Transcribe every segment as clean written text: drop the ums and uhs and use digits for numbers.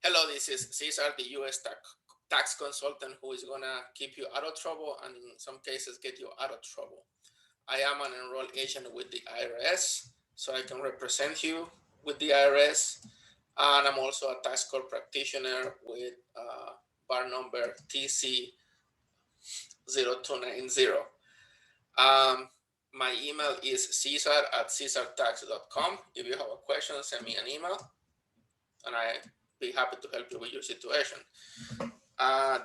Hello, this is Cesar, the U.S. tax consultant who is gonna keep you out of trouble and in some cases get you out of trouble. I am an enrolled agent with the IRS, so I can represent you with the IRS, and I'm also a tax court practitioner with bar number TC0290. Um, my email is cesar@cesartax.com. If you have a question, send me an email, and I'd be happy to help you with your situation.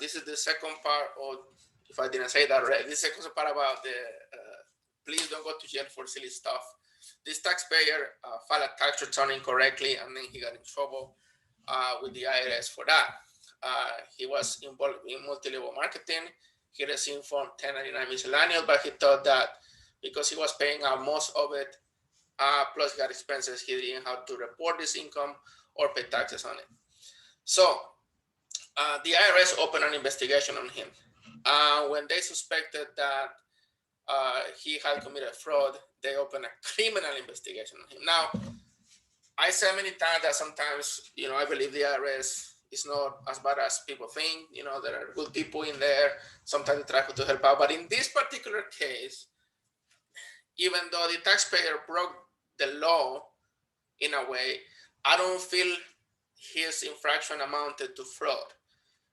This is the second part, or if I didn't say that right, this second part about the please don't go to jail for silly stuff. This taxpayer filed a tax return incorrectly, and then he got in trouble with the IRS for that. He was involved in multi-level marketing. He received Form 1099 miscellaneous, but he thought that because he was paying out most of it, plus got expenses, he didn't have to report this income or pay taxes on it. So the IRS opened an investigation on him. When they suspected that he had committed fraud, they opened a criminal investigation on him. Now, I said many times that sometimes, I believe the IRS is not as bad as people think. There are good people in there. Sometimes they try to help out. But in this particular case, even though the taxpayer broke the law in a way, I don't feel his infraction amounted to fraud.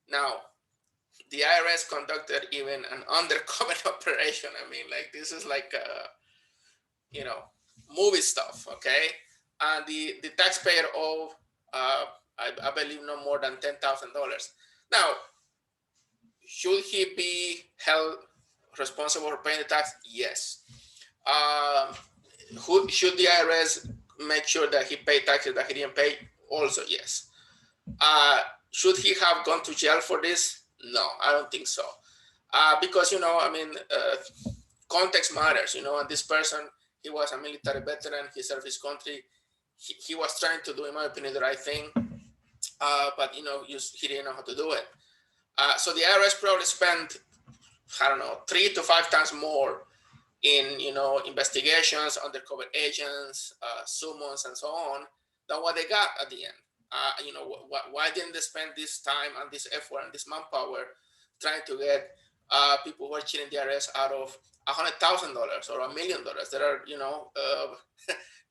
Now, the IRS conducted even an undercover operation. I mean, like, this is like, movie stuff, okay? And the taxpayer owed, I believe, no more than $10,000. Now, should he be held responsible for paying the tax? Yes. Should the IRS make sure that he paid taxes that he didn't pay? Also, yes. Should he have gone to jail for this? No, I don't think so. Because, context matters, and this person, he was a military veteran, he served his country. He was trying to do, in my opinion, the right thing, but, he didn't know how to do it. So the IRS probably spent, 3 to 5 times more in, investigations, undercover agents, summons, and so on, than what they got at the end. Why didn't they spend this time and this effort and this manpower trying to get people who are cheating the IRS out of $100,000 or $1 million? There are,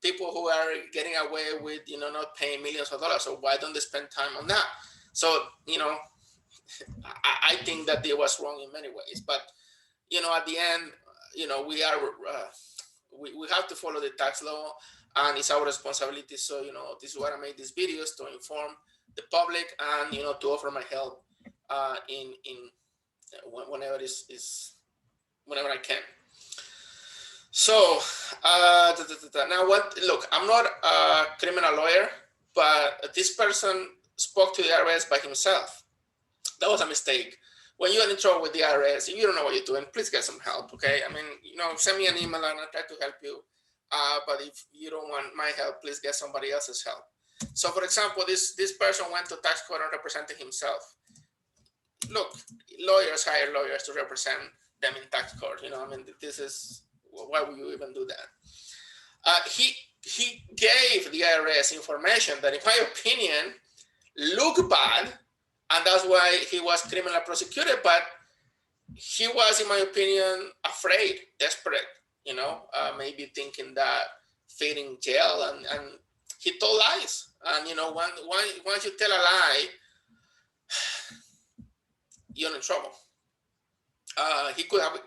people who are getting away with, not paying millions of dollars. So why don't they spend time on that? So, I think that it was wrong in many ways. But, at the end, we are, we have to follow the tax law, and it's our responsibility. So, this is why I made these videos, to inform the public and, to offer my help in whenever whenever I can. So now look, I'm not a criminal lawyer, but this person spoke to the IRS by himself. That was a mistake. When you're in trouble with the IRS, if you don't know what you're doing, please get some help, okay? I mean, send me an email and I'll try to help you. But if you don't want my help, please get somebody else's help. So, for example, this person went to tax court and represented himself. Look, lawyers hire lawyers to represent them in tax court. This is, why would you even do that? He gave the IRS information that, in my opinion, looked bad, and that's why he was criminally prosecuted. But he was, in my opinion, afraid, desperate, maybe thinking that fitting jail, and he told lies. And, once you tell a lie, you're in trouble. He could have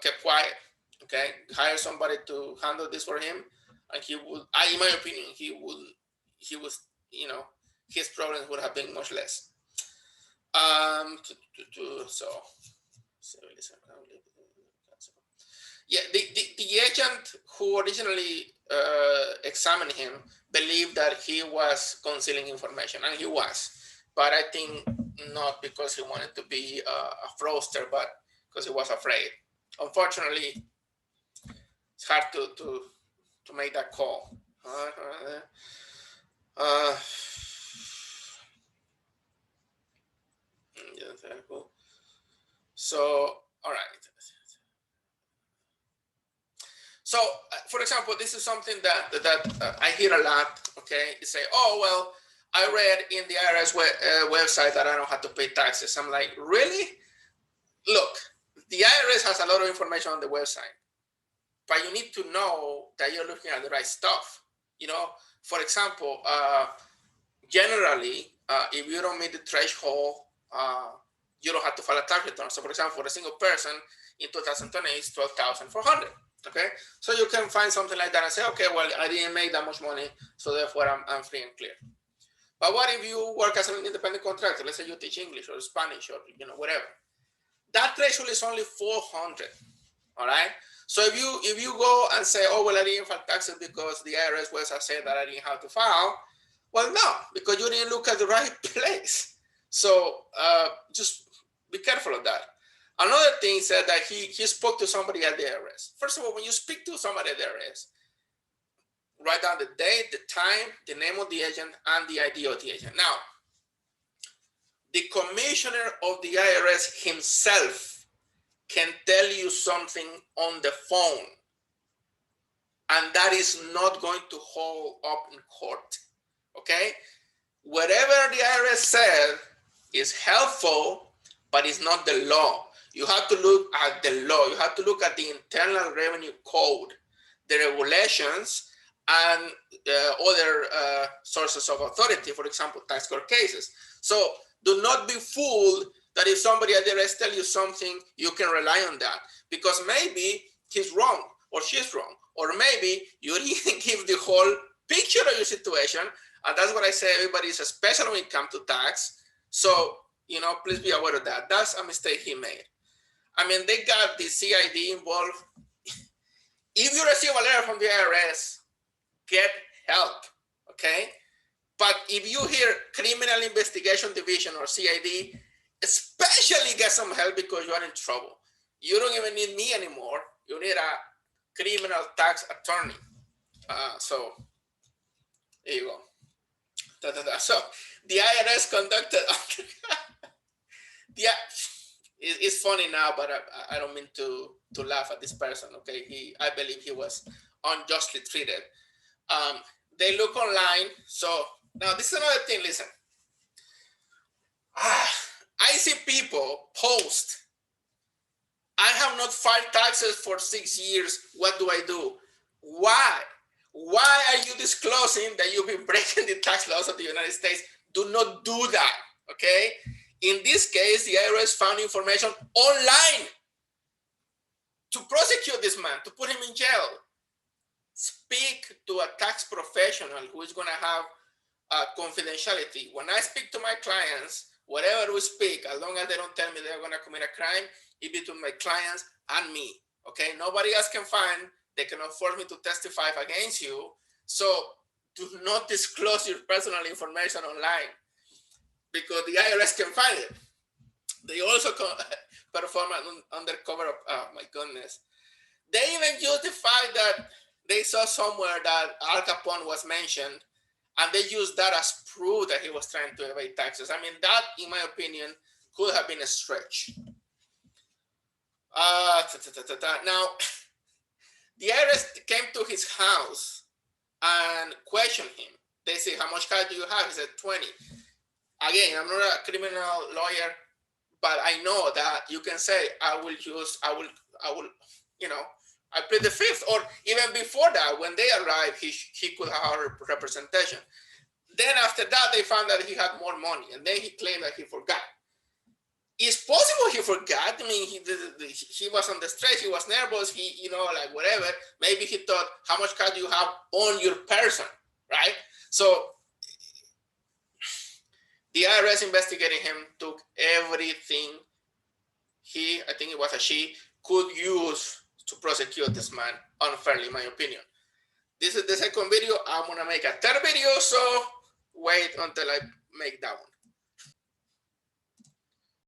kept quiet, okay, hire somebody to handle this for him, and he would, in my opinion, he was, his problems would have been much less. Yeah, the agent who originally examined him believed that he was concealing information, and he was. But I think not because he wanted to be a fraudster, but because he was afraid. Unfortunately, it's hard to make that call. So, all right. So, for example, this is something that I hear a lot. Okay, you say, "Oh well, I read in the IRS website that I don't have to pay taxes. I'm like, really? Look, the IRS has a lot of information on the website, but you need to know that you're looking at the right stuff. You know, for example, generally, if you don't meet the threshold, you don't have to file a tax return. So, for example, for a single person in 2020, it's 12,400. Okay, so you can find something like that and say, okay, well, I didn't make that much money, so therefore I'm free and clear. But what if you work as an independent contractor? Let's say you teach English or Spanish or whatever. That threshold is only 400. All right. So if you go and say, oh well, I didn't file taxes because the IRS website said that I didn't have to file, well, no, because you didn't look at the right place. So just be careful of that. Another thing said that he spoke to somebody at the IRS. First of all, when you speak to somebody at the IRS, write down the date, the time, the name of the agent, and the ID of the agent. Now, the commissioner of the IRS himself can tell you something on the phone, and that is not going to hold up in court, okay? Whatever the IRS said is helpful, but it's not the law. You have to look at the law. You have to look at the Internal Revenue Code, the regulations, and other sources of authority, for example, tax court cases. So do not be fooled that if somebody at the IRS tells you something, you can rely on that, because maybe he's wrong or she's wrong, or maybe you didn't give the whole picture of your situation. And that's what I say, everybody is special when it comes to tax. So, please be aware of that. That's a mistake he made. I mean, they got the CID involved. If you receive a letter from the IRS, get help, okay? But if you hear Criminal Investigation Division or CID, especially get some help, because you are in trouble. You don't even need me anymore. You need a criminal tax attorney. So there you go. So the IRS conducted, yeah, it's funny now, but I don't mean to laugh at this person, okay? I believe he was unjustly treated. They look online. So now this is another thing, listen. I see people post, I have not filed taxes for 6 years. What do I do? Why? Why are you disclosing that you've been breaking the tax laws of the United States? Do not do that, okay? In this case, the IRS found information online to prosecute this man, to put him in jail. Speak to a tax professional who is going to have confidentiality. When I speak to my clients, whatever we speak, as long as they don't tell me they're going to commit a crime, it's between my clients and me, okay? Nobody else can find, they cannot force me to testify against you. So do not disclose your personal information online, because the IRS can find it. They also perform an undercover, oh my goodness. They even use the fact that they saw somewhere that Al Capone was mentioned, and they used that as proof that he was trying to evade taxes. I mean, that, in my opinion, could have been a stretch. Now, the IRS came to his house and questioned him. They say, how much cash do you have? He said, 20. Again, I'm not a criminal lawyer, but I know that you can say, I plead the fifth, or even before that, when they arrived, he could have representation. Then after that, they found that he had more money, and then he claimed that he forgot. It's possible he forgot. I mean, he was on the stress, he was nervous, like whatever. Maybe he thought, how much cash do you have on your person, right? So the IRS investigating him took everything I think it was a she, could use to prosecute this man unfairly, in my opinion. This is the second video. I'm gonna make a third video, so wait until I make that one.